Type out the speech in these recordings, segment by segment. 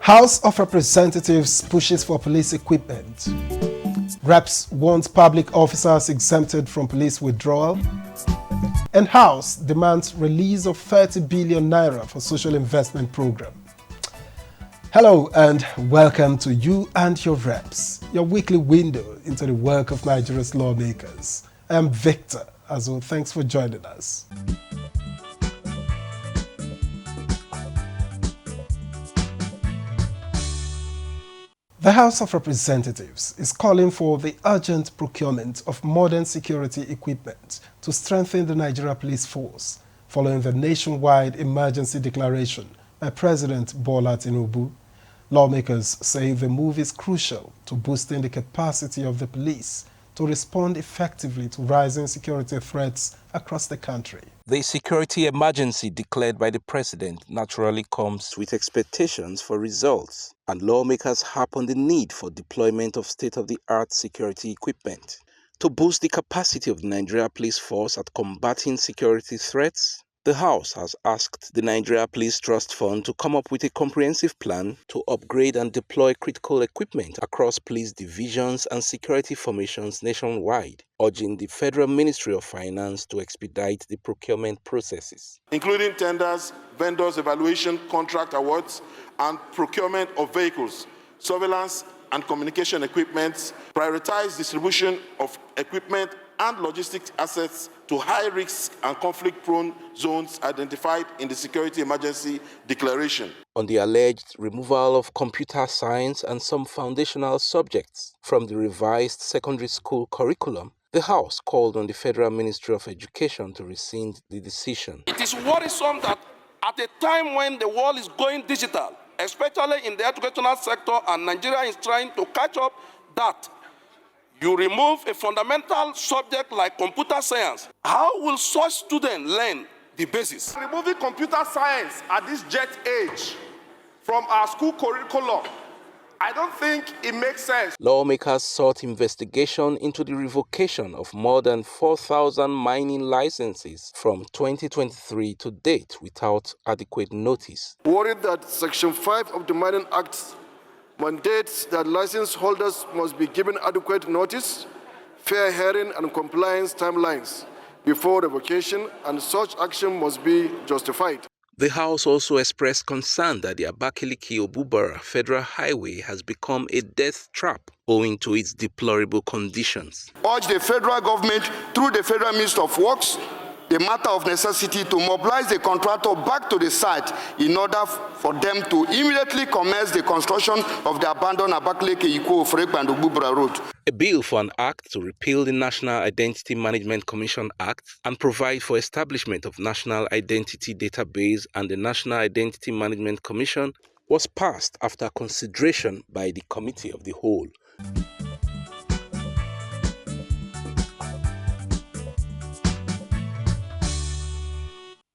House of Representatives pushes for police equipment. Reps want public officers exempted from police withdrawal. And House demands release of 30 billion naira for social investment program. Hello and welcome to You and Your Reps, your weekly window into the work of Nigeria's lawmakers. I am Victor Azo. Thanks for joining us. The House of Representatives is calling for the urgent procurement of modern security equipment to strengthen the Nigeria Police Force following the nationwide emergency declaration by President Bola Tinubu. Lawmakers say the move is crucial to boosting the capacity of the police to respond effectively to rising security threats across the country. The security emergency declared by the president naturally comes with expectations for results, and lawmakers harp on the need for deployment of state-of-the-art security equipment to boost the capacity of the Nigeria Police Force at combating security threats. The House has asked the Nigeria Police Trust Fund to come up with a comprehensive plan to upgrade and deploy critical equipment across police divisions and security formations nationwide, urging the Federal Ministry of Finance to expedite the procurement processes, including tenders, vendors evaluation, contract awards, and procurement of vehicles, surveillance and communication equipment, prioritize distribution of equipment and logistics assets to high-risk and conflict-prone zones identified in the Security Emergency Declaration. On the alleged removal of computer science and some foundational subjects from the revised secondary school curriculum, the House called on the Federal Ministry of Education to rescind the decision. It is worrisome that at a time when the world is going digital, especially in the educational sector, and Nigeria is trying to catch up, that you remove a fundamental subject like computer science. How will such students learn the basis? Removing computer science at this jet age from our school curriculum, I don't think it makes sense. Lawmakers sought investigation into the revocation of more than 4,000 mining licenses from 2023 to date without adequate notice. Worried that Section 5 of the Mining Act mandates that license holders must be given adequate notice, fair hearing and compliance timelines before revocation, and such action must be justified. The House also expressed concern that the Abakaliki-Obubara Federal Highway has become a death trap owing to its deplorable conditions. Urge the federal government, through the Federal Minister of Works, the matter of necessity to mobilize the contractor back to the site in order for them to immediately commence the construction of the abandoned Abakaliki-Iko-Ofrekpa and Obubara Road. A bill for an act to repeal the National Identity Management Commission Act and provide for establishment of National Identity Database and the National Identity Management Commission was passed after consideration by the Committee of the Whole.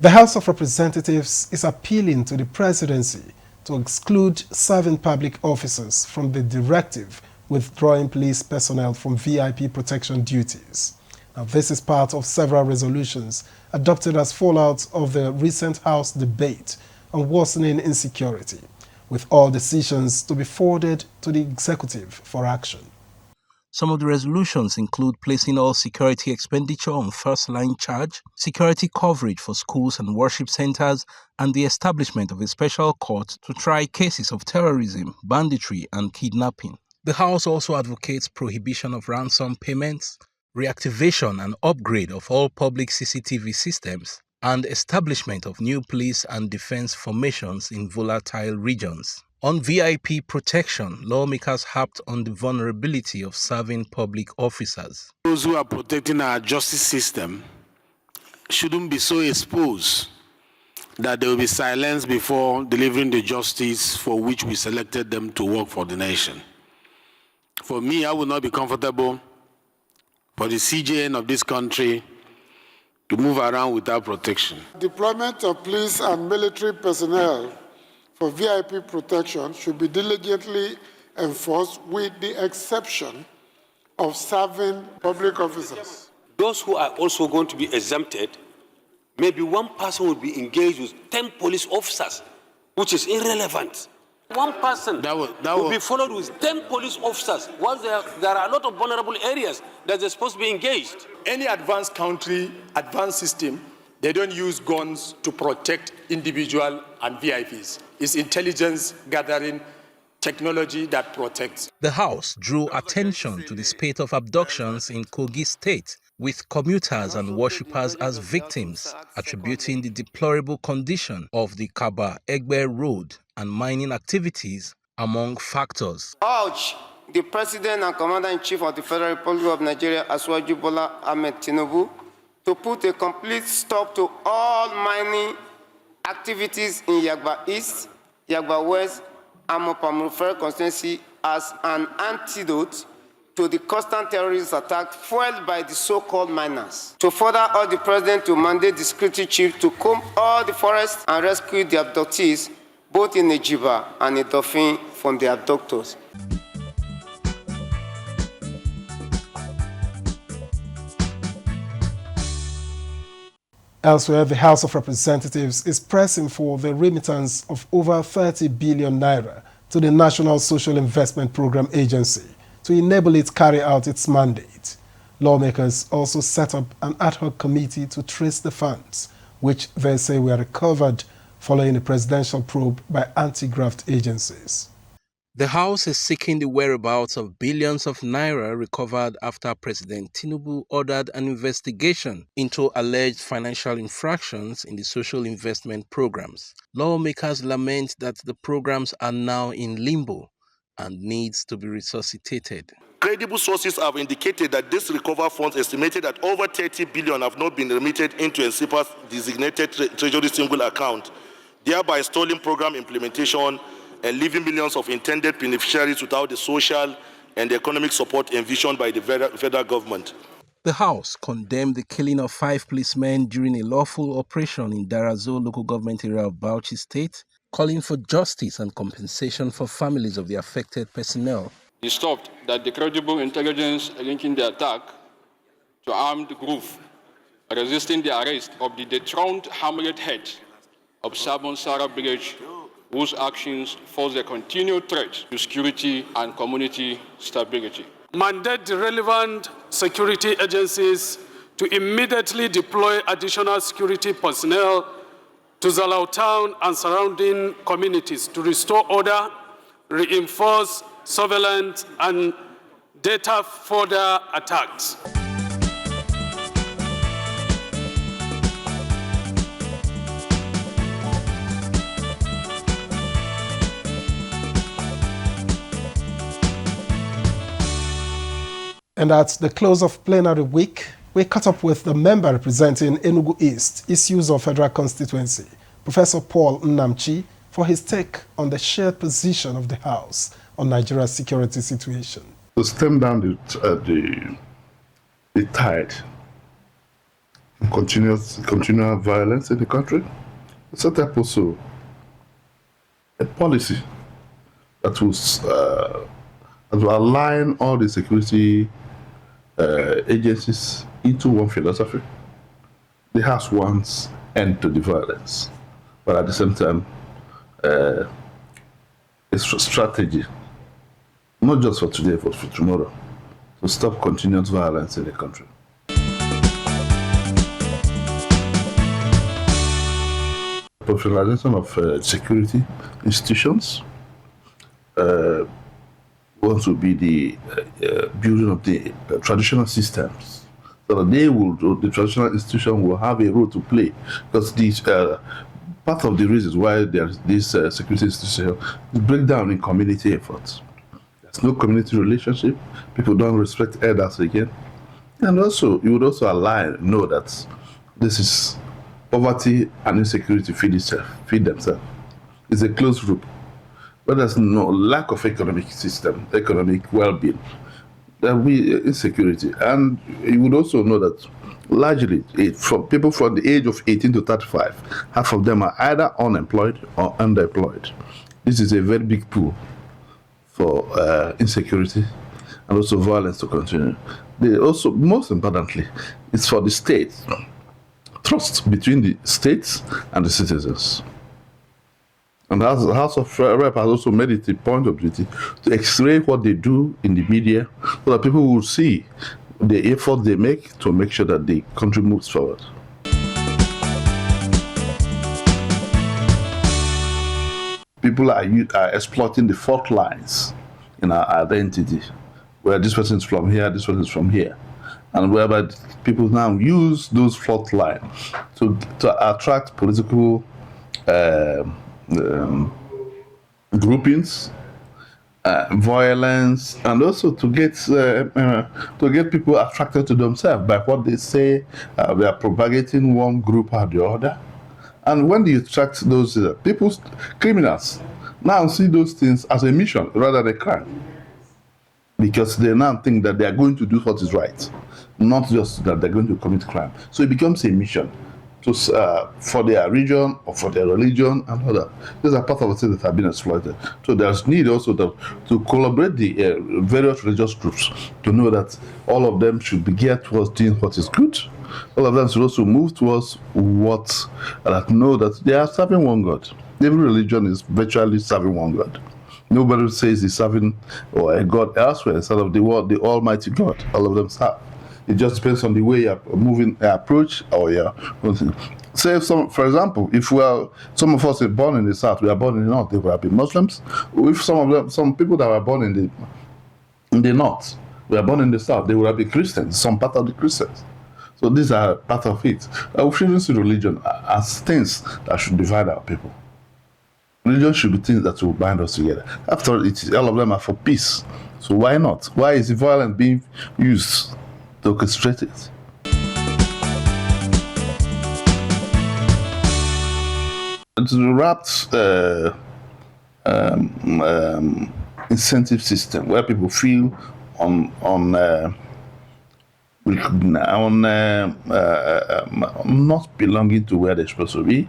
The House of Representatives is appealing to the presidency to exclude serving public officers from the directive withdrawing police personnel from VIP protection duties. Now, this is part of several resolutions adopted as fallout of the recent House debate on worsening insecurity, with all decisions to be forwarded to the executive for action. Some of the resolutions include placing all security expenditure on first-line charge, security coverage for schools and worship centers, and the establishment of a special court to try cases of terrorism, banditry, and kidnapping. The House also advocates prohibition of ransom payments, reactivation and upgrade of all public CCTV systems, and establishment of new police and defense formations in volatile regions. On VIP protection, lawmakers harped on the vulnerability of serving public officers. Those who are protecting our justice system shouldn't be so exposed that they will be silenced before delivering the justice for which we selected them to work for the nation. For me, I would not be comfortable for the CJN of this country to move around without protection. Deployment of police and military personnel for VIP protection should be diligently enforced with the exception of serving public officers. Those who are also going to be exempted, maybe one person will be engaged with 10 police officers, which is irrelevant. One person will be followed with 10 police officers. Once there are a lot of vulnerable areas that they're supposed to be engaged. Any advanced country, advanced system, they don't use guns to protect individual and VIPs. It's intelligence gathering technology that protects. The House drew attention to the spate of abductions in Kogi State, with commuters and worshippers as victims, attributing the deplorable condition of the Kaba-Egbe Road and mining activities among factors. Urge the President and Commander-in-Chief of the Federal Republic of Nigeria, Asiwaju Bola Ahmed Tinubu, to put a complete stop to all mining activities in Yagba East, Yagba West, and Mopamufere constituency as an antidote to the constant terrorist attack fueled by the so-called miners. To further urge the President to mandate the security chief to comb all the forests and rescue the abductees, both in Ejiba and Idofin, from the abductors. Elsewhere, the House of Representatives is pressing for the remittance of over 30 billion naira to the National Social Investment Program Agency to enable it carry out its mandate. Lawmakers also set up an ad hoc committee to trace the funds, which they say were recovered following a presidential probe by anti-graft agencies. The House is seeking the whereabouts of billions of naira recovered after President Tinubu ordered an investigation into alleged financial infractions in the social investment programs. Lawmakers lament that the programs are now in limbo and needs to be resuscitated. Credible sources have indicated that this recovered funds estimated at over 30 billion have not been remitted into NCPA's designated Treasury single account, thereby stalling program implementation and leaving millions of intended beneficiaries without the social and economic support envisioned by the federal government. The House condemned the killing of 5 policemen during a lawful operation in Darazo local government area of Bauchi State, calling for justice and compensation for families of the affected personnel. Disturbed that the credible intelligence linking the attack to armed group resisting the arrest of the dethroned hamlet head of Sabon Sara village, whose actions pose a continued threat to security and community stability. Mandate the relevant security agencies to immediately deploy additional security personnel to Zalau town and surrounding communities to restore order, reinforce surveillance, and deter further attacks. And at the close of plenary week, we caught up with the member representing Enugu East, issues of federal constituency, Professor Paul Nnamchi, for his take on the shared position of the House on Nigeria's security situation. To stem down the tide of continual violence in the country, set up also a policy that will align all the security agencies into one philosophy. The House wants end to the violence, but at the same time, a strategy, not just for today, but for tomorrow, to stop continuous violence in the country. Professionalization of security institutions. One will be the building of the traditional systems, so that the traditional institution will have a role to play, because these part of the reasons why there's this security institution is breakdown in community efforts. There's no community relationship. People don't respect elders again, and also you would also know that this is poverty and insecurity feed themselves. It's a closed loop. But there's no lack of economic system, economic well-being, there will be insecurity. And you would also know that largely from people from the age of 18 to 35, half of them are either unemployed or underemployed. This is a very big pool for insecurity and also violence to continue. Also, most importantly, it's for the state, trust between the states and the citizens. And the House of Rep has also made it a point of duty to x-ray what they do in the media so that people will see the effort they make to make sure that the country moves forward. People are exploiting the fault lines in our identity, where this person is from here, this person is from here. And whereby people now use those fault lines to attract political groupings, violence, and also to get people attracted to themselves by what they say. They are propagating one group or the other. And when you attract those criminals now see those things as a mission rather than a crime, because they now think that they are going to do what is right, not just that they're going to commit crime. So it becomes a mission for their region or for their religion and all that. These are part of the things that have been exploited. So there's need also to collaborate the various religious groups to know that all of them should be geared towards doing what is good. All of them should also move towards know that they are serving one God. Every religion is virtually serving one God. Nobody says he's serving a God elsewhere instead of the Almighty God. All of them serve. It just depends on the way you're moving, approach, or say, for example, if some of us are born in the South, we are born in the North, they will be Muslims. If some people that were born in the North, we are born in the South, they will be Christians, some part of the Christians. So these are part of it. We shouldn't see religion as things that should divide our people. Religion should be things that will bind us together. After all, all of them are for peace. So why not? Why is the violence being used to orchestrate it? It's a wrapped incentive system where people feel not belonging to where they're supposed to be,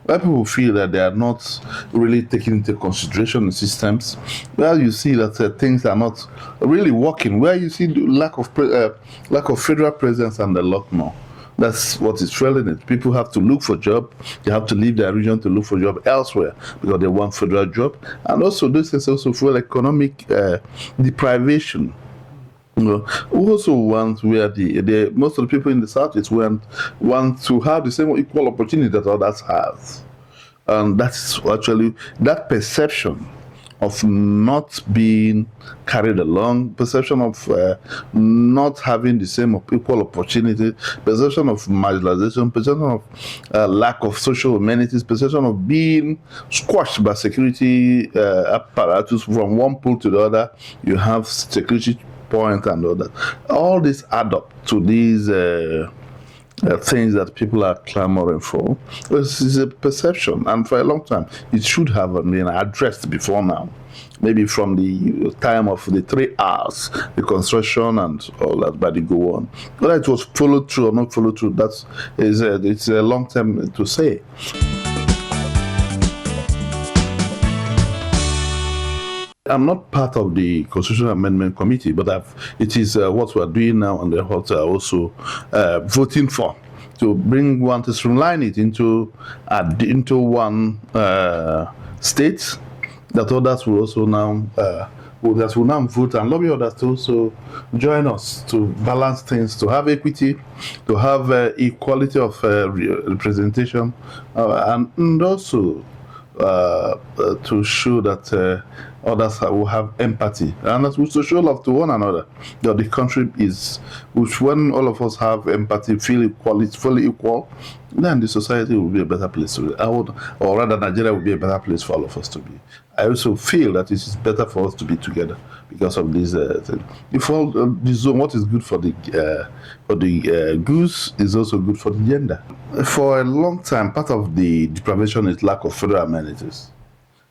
where people feel that they are not really taking into consideration the systems, where you see that things are not really working, where you see the lack of federal presence and the lot more. That's what is failing it. People have to look for job. They have to leave their region to look for job elsewhere because they want federal job. And also this is also for economic deprivation. We also want where most of the people in the Southeast want to have the same equal opportunity that others have. And that's actually that perception of not being carried along, perception of not having the same equal opportunity, perception of marginalization, perception of lack of social amenities, perception of being squashed by security apparatus from one pole to the other. You have security point and all that. All this add up to these things that people are clamoring for. This is a perception, and for a long time, it should have been addressed before now. Maybe from the time of the 3 hours, the construction and all that, but it go on. Whether it was followed through or not followed through, it's a long time to say. I'm not part of the Constitutional Amendment Committee, but it is what we're doing now and what we're also voting for, to bring one, to streamline it into one state, that others will also now that will now vote and lobby others to also join us to balance things, to have equity, to have equality of representation, and also to show that others will have empathy, and that will show love to one another. That the country is, which when all of us have empathy, feel equality, fully equal, then the society will be a better place to be. Or rather, Nigeria will be a better place for all of us to be. I also feel that it is better for us to be together because of this thing. If all what is good for the goose is also good for the gender. For a long time, part of the deprivation is lack of federal amenities.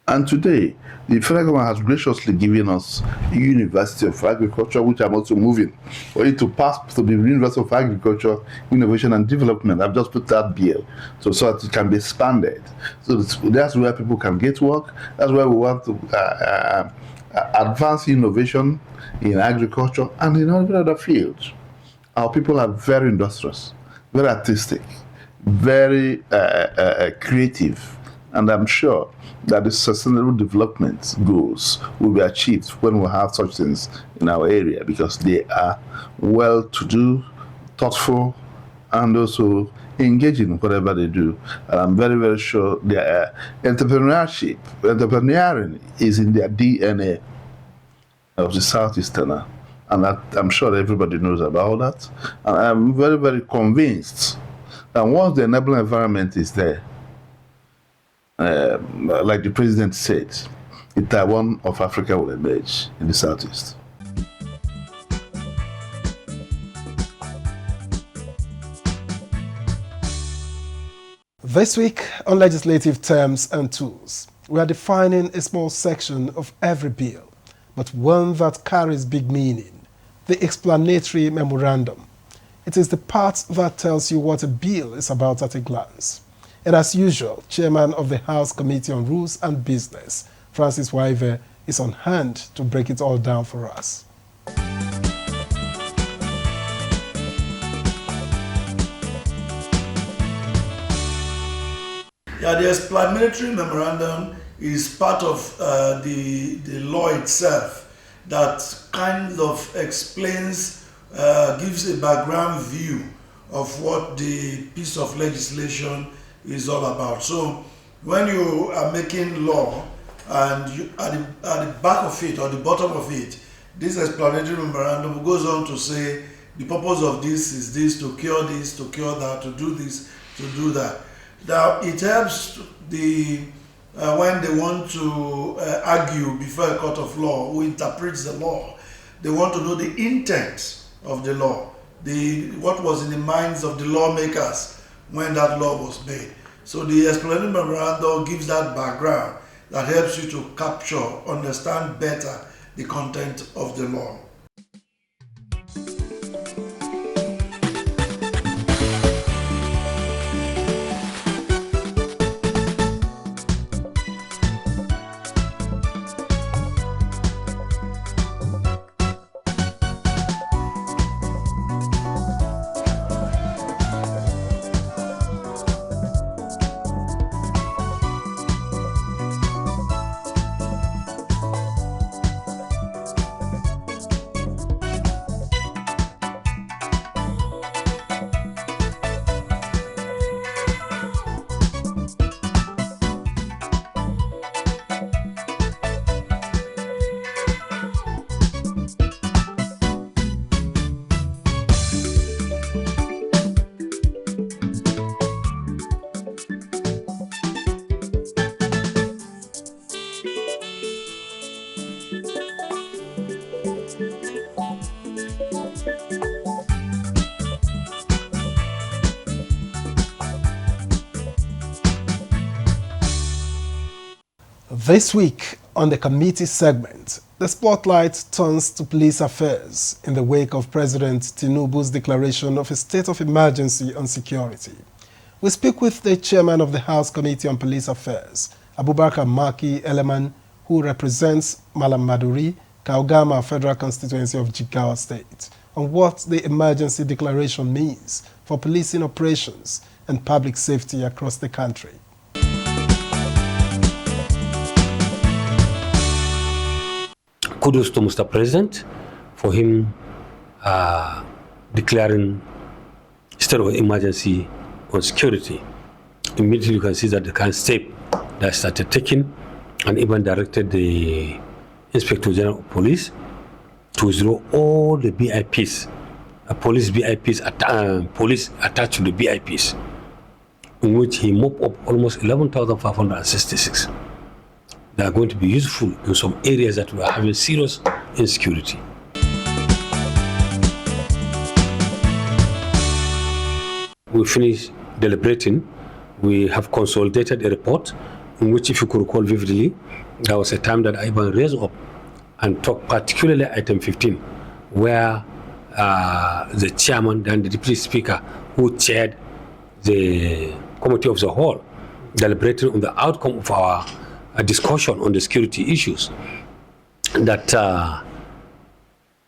And today, the federal government has graciously given us a University of Agriculture, which I'm also moving for it to pass to the University of Agriculture, Innovation and Development. I've just put that bill so that it can be expanded. So that's where people can get work. That's where we want to advance innovation in agriculture and in all other fields. Our people are very industrious, very artistic, very creative, And I'm sure that the sustainable development goals will be achieved when we have such things in our area, because they are well-to-do, thoughtful, and also engaging in whatever they do. And I'm very, very sure their entrepreneuring is in their DNA of the Southeasterner. And I'm sure everybody knows about that. And I'm very, very convinced that once the enabling environment is there, like the president said, the Taiwan of Africa will emerge in the Southeast. This week on Legislative Terms and Tools, we are defining a small section of every bill, but one that carries big meaning, the explanatory memorandum. It is the part that tells you what a bill is about at a glance. And as usual, Chairman of the House Committee on Rules and Business, Francis Waive, is on hand to break it all down for us. Yeah, the explanatory memorandum is part of the law itself that kind of explains, gives a background view of what the piece of legislation is all about. So when you are making law and you, at the back of it or the bottom of it, this explanatory memorandum goes on to say the purpose of this is this, to cure this, to cure that, to do this, to do that. Now, it helps the when they want to argue before a court of law who interprets the law. They want to know the intent of the law, what was in the minds of the lawmakers when that law was made. So the explanatory memorandum gives that background that helps you to capture, understand better the content of the law. This week on the committee segment, the spotlight turns to police affairs in the wake of President Tinubu's declaration of a state of emergency on security. We speak with the chairman of the House Committee on Police Affairs, Abubakar Maki Yalleman, who represents Malam Maduri, Kaugama Federal Constituency of Jigawa State, on what the emergency declaration means for policing operations and public safety across the country. Kudos to Mr. President for him declaring state of emergency on security. Immediately you can see that the kind of step that started taking, and even directed the Inspector General of Police to withdraw all the VIPs, police VIPs, police attached to the VIPs, in which he mopped up almost 11,566. They are going to be useful in some areas that we are having serious insecurity. We finished deliberating. We have consolidated a report in which, if you could recall vividly, there was a time that I even raised up and talked particularly item 15, where the chairman and the deputy speaker who chaired the committee of the whole deliberated on the outcome of our discussion on the security issues, that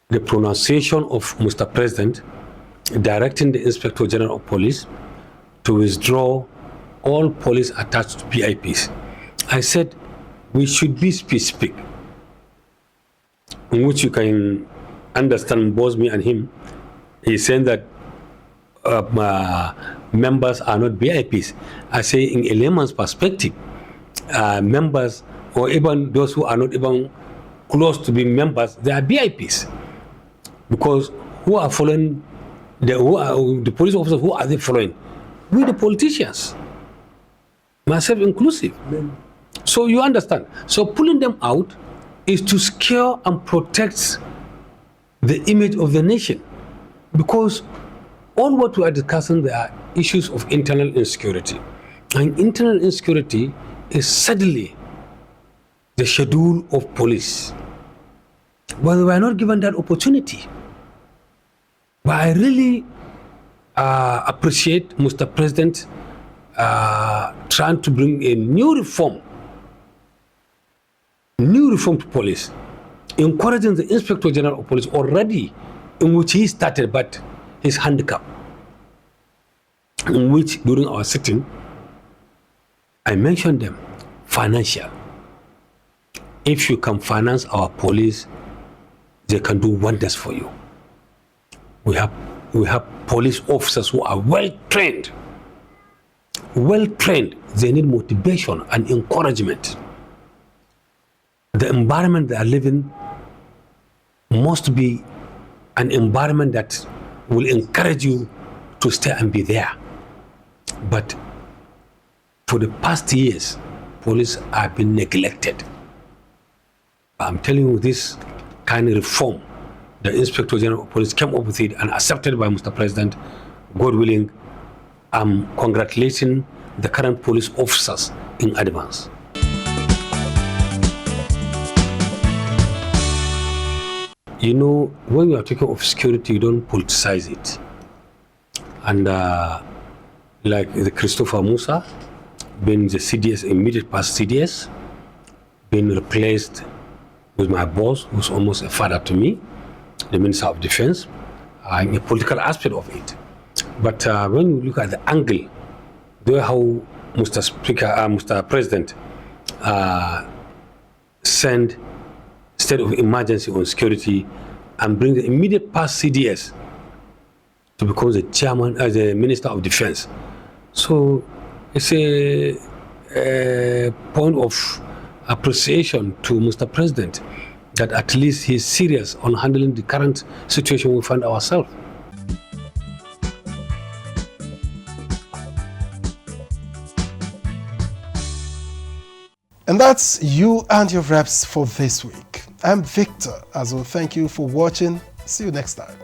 the pronunciation of Mr. President directing the Inspector General of Police to withdraw all police attached to VIPs. I said we should be specific, in which you can understand both me and him. He's saying that members are not VIPs. I say in a layman's perspective, members, or even those who are not even close to being members, they are VIPs. Because who are following, the police officers, who are they following? We the politicians, myself inclusive. So you understand. So pulling them out is to secure and protect the image of the nation. Because all what we are discussing, there are issues of internal insecurity. And internal insecurity is suddenly the schedule of police. But we are not given that opportunity. But I really appreciate Mr. President trying to bring a new reform to police, encouraging the Inspector General of Police already, in which he started, but his handicap, in which during our sitting, I mentioned them, financial. If you can finance our police, they can do wonders for you. We have police officers who are well trained. They need motivation and encouragement. The environment they are living must be an environment that will encourage you to stay and be there. But for the past years, police have been neglected. I'm telling you, this kind of reform, the Inspector General of Police came up with it and accepted by Mr. President. God willing, I'm congratulating the current police officers in advance. You know, when you are talking of security, you don't politicize it. And like the Christopher Musa, being the CDS, immediate past CDS, being replaced with my boss, who's almost a father to me, the Minister of Defense, in a political aspect of it. But when you look at the angle, the way how Mr. President send state of emergency on security and bring the immediate past CDS to become the chairman as the Minister of Defense. So it's a point of appreciation to Mr. President that at least he's serious on handling the current situation we find ourselves. And that's you and your reps for this week. I'm Victor Azo. Thank you for watching. See you next time.